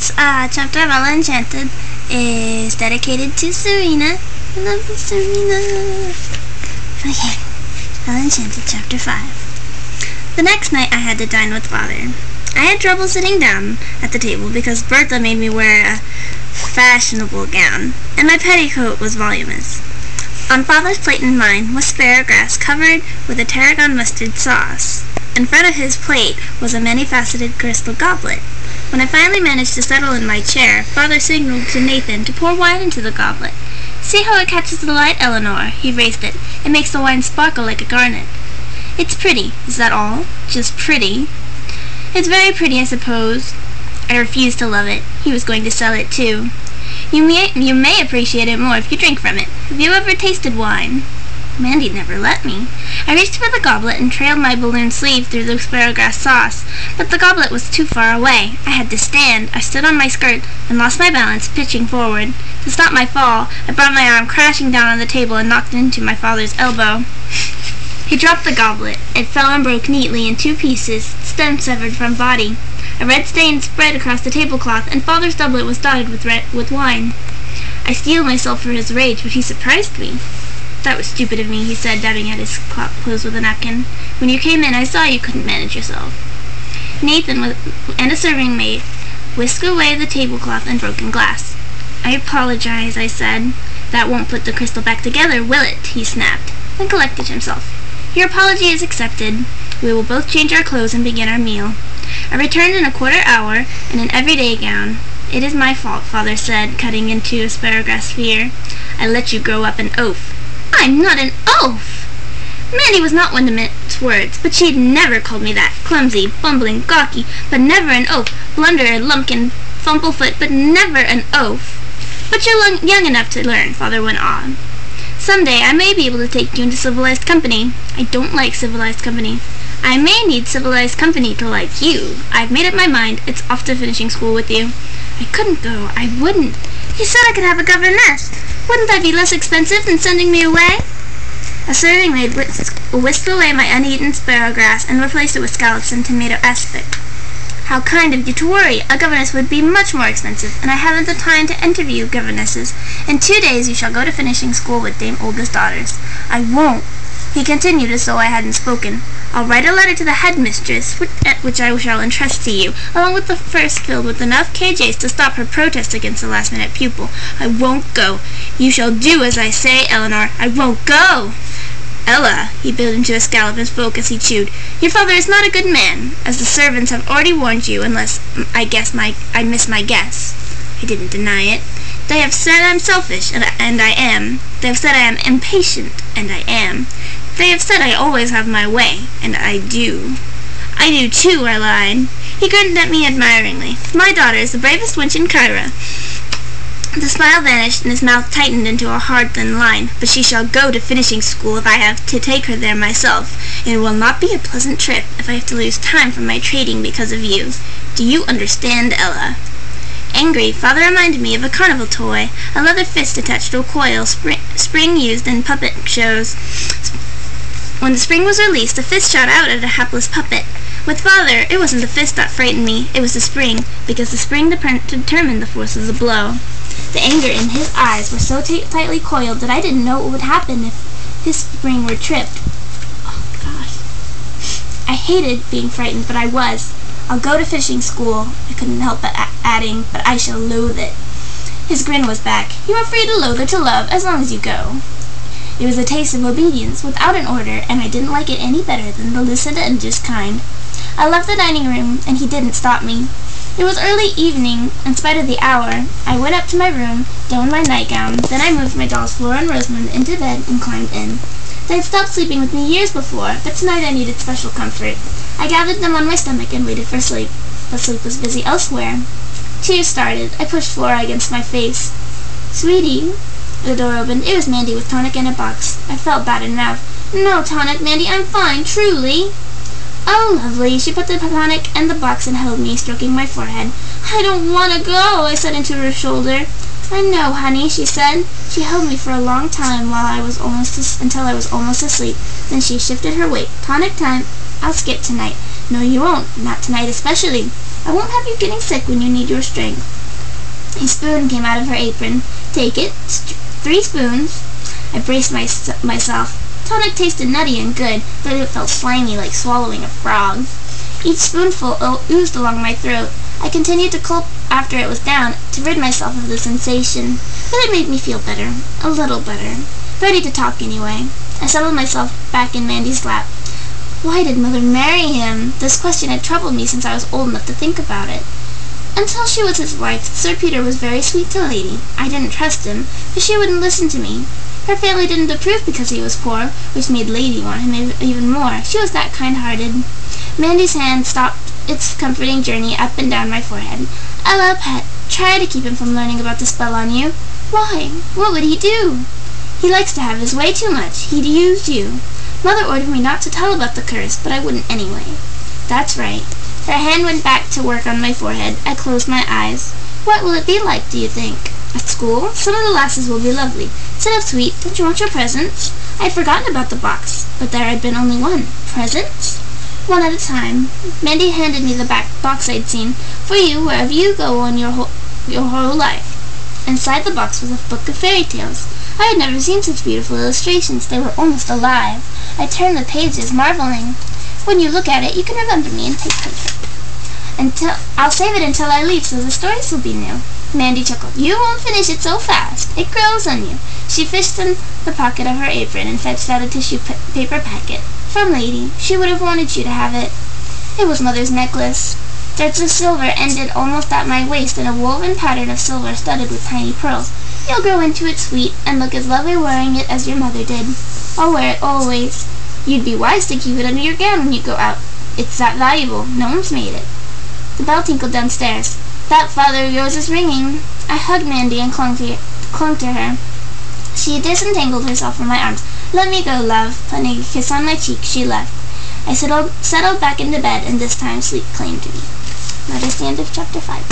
chapter of Enchanted is dedicated to Serena. I love you, Serena. Okay, Enchanted chapter 5. The next night I had to dine with Father. I had trouble sitting down at the table because Bertha made me wear a fashionable gown, and my petticoat was voluminous. On Father's plate and mine was spare-grass covered with a tarragon mustard sauce. In front of his plate was a many-faceted crystal goblet. When I finally managed to settle in my chair, Father signaled to Nathan to pour wine into the goblet. "See how it catches the light, Eleanor?" He raised it. "It makes the wine sparkle like a garnet." "It's pretty. Is that all? Just pretty?" "It's very pretty, I suppose." I refused to love it. He was going to sell it, too. You may appreciate it more if you drink from it. Have you ever tasted wine?" Mandy never let me. I reached for the goblet and trailed my balloon sleeve through the asparagus sauce, but the goblet was too far away. I had to stand. I stood on my skirt and lost my balance, pitching forward. To stop my fall, I brought my arm crashing down on the table and knocked into my father's elbow. He dropped the goblet. It fell and broke neatly in 2 pieces, stem severed from body. A red stain spread across the tablecloth, and Father's doublet was dotted with wine. I steeled myself for his rage, but he surprised me. "That was stupid of me," he said, dabbing at his clothes with a napkin. "When you came in, I saw you couldn't manage yourself." Nathan and a serving maid whisked away the tablecloth and broken glass. "I apologize," I said. "That won't put the crystal back together, will it?" he snapped, then collected himself. "Your apology is accepted. We will both change our clothes and begin our meal." I returned in a quarter-hour in an everyday gown. "It is my fault," Father said, cutting into asparagus sphere. "I let you grow up an oaf." "I'm not an oaf!" Mandy was not one to mince words, but she'd never called me that. Clumsy, bumbling, gawky, but never an oaf. Blunderer, lumpkin, fumblefoot, but never an oaf. "But you're young enough to learn," Father went on. "Someday I may be able to take you into civilized company." "I don't like civilized company." "I may need civilized company to like you. I've made up my mind. It's off to finishing school with you." "I couldn't go. I wouldn't." "You said I could have a governess. Wouldn't that be less expensive than sending me away?" A serving maid whisked away my uneaten asparagus and replaced it with scallops and tomato aspic. "How kind of you to worry. A governess would be much more expensive, and I haven't the time to interview governesses. In 2 days you shall go to finishing school with Dame Olga's daughters." "I won't," he continued as though I hadn't spoken. "I'll write a letter to the headmistress, which I shall entrust to you, along with the purse filled with enough KJs to stop her protest against the last-minute pupil. I won't go. You shall do as I say, Eleanor. I won't go." "Ella," he bit into a scallop and spoke as he chewed, "your father is not a good man, as the servants have already warned you, unless I miss my guess." I didn't deny it. "They have said I'm selfish, and I am. They have said I am impatient, and I am. They have said I always have my way, and I do." "I do too," I lied. He grinned at me admiringly. "My daughter is the bravest wench in Cairo." The smile vanished, and his mouth tightened into a hard, thin line. "But she shall go to finishing school if I have to take her there myself. It will not be a pleasant trip if I have to lose time from my trading because of you. Do you understand, Ella?" Angry, Father reminded me of a carnival toy, a leather fist attached to a coil, spring used in puppet shows. When the spring was released, the fist shot out at a hapless puppet. With Father, it wasn't the fist that frightened me, it was the spring, because the spring determined the force of the blow. The anger in his eyes were so tightly coiled that I didn't know what would happen if his spring were tripped. Oh, gosh. I hated being frightened, but I was. "I'll go to fishing school," I couldn't help but adding, "but I shall loathe it." His grin was back. "You are free to loathe or to love, as long as you go." It was a taste of obedience, without an order, and I didn't like it any better than the lucid and just kind. I left the dining room, and he didn't stop me. It was early evening, in spite of the hour. I went up to my room, donned my nightgown, then I moved my dolls Flora and Rosamond into bed and climbed in. They had stopped sleeping with me years before, but tonight I needed special comfort. I gathered them on my stomach and waited for sleep, but sleep was busy elsewhere. Tears started. I pushed Flora against my face. "Sweetie." The door opened. It was Mandy with tonic in a box. I felt bad enough. "No tonic, Mandy, I'm fine, truly." "Oh, lovely." She put the tonic in the box and held me, stroking my forehead. "I don't want to go," I said into her shoulder. "I know, honey," she said. She held me for a long time until I was almost asleep. Then she shifted her weight. "Tonic time. I'll skip tonight." "No, you won't. Not tonight especially." I won't have you getting sick when you need your strength." A spoon came out of her apron. "Take it. 3 spoons." I braced myself. Tonic tasted nutty and good, but it felt slimy like swallowing a frog. Each spoonful oozed along my throat. I continued to gulp after it was down to rid myself of the sensation, but it made me feel better, a little better, ready to talk anyway. I settled myself back in Mandy's lap. Why did Mother marry him? This question had troubled me since I was old enough to think about it. Until she was his wife, Sir Peter was very sweet to Lady. I didn't trust him, but she wouldn't listen to me. Her family didn't approve because he was poor, which made Lady want him even more. She was that kind-hearted. Mandy's hand stopped its comforting journey up and down my forehead. "Ella, pet, try to keep him from learning about the spell on you." "Why? What would he do?" "He likes to have his way too much. He'd use you. Mother ordered me not to tell about the curse, but I wouldn't anyway." "That's right." Her hand went back to work on my forehead. I closed my eyes. "What will it be like, do you think?" "At school? Some of the lasses will be lovely. Sit up, sweet. Don't you want your presents?" I had forgotten about the box, but there had been only one. Presents? One at a time. Mandy handed me the box I'd seen. "For you, wherever you go on your whole life." Inside the box was a book of fairy tales. I had never seen such beautiful illustrations. They were almost alive. I turned the pages, marveling. "When you look at it, you can remember me and take pictures. I'll save it until I leave, so the stories will be new." Mandy chuckled. "You won't finish it so fast. It grows on you." She fished in the pocket of her apron and fetched out a tissue paper packet. "From Lady. She would have wanted you to have it." It was Mother's necklace. Threads of silver ended almost at my waist in a woven pattern of silver studded with tiny pearls. "You'll grow into it, sweet, and look as lovely wearing it as your mother did. I'll wear it always. You'd be wise to keep it under your gown when you go out. It's that valuable. No one's made it." The bell tinkled downstairs. "That father of yours is ringing." I hugged Mandy and clung to her. She disentangled herself from my arms. "Let me go, love." Putting a kiss on my cheek, she left. I settled back into bed, and this time sleep claimed me. That is the end of chapter 5.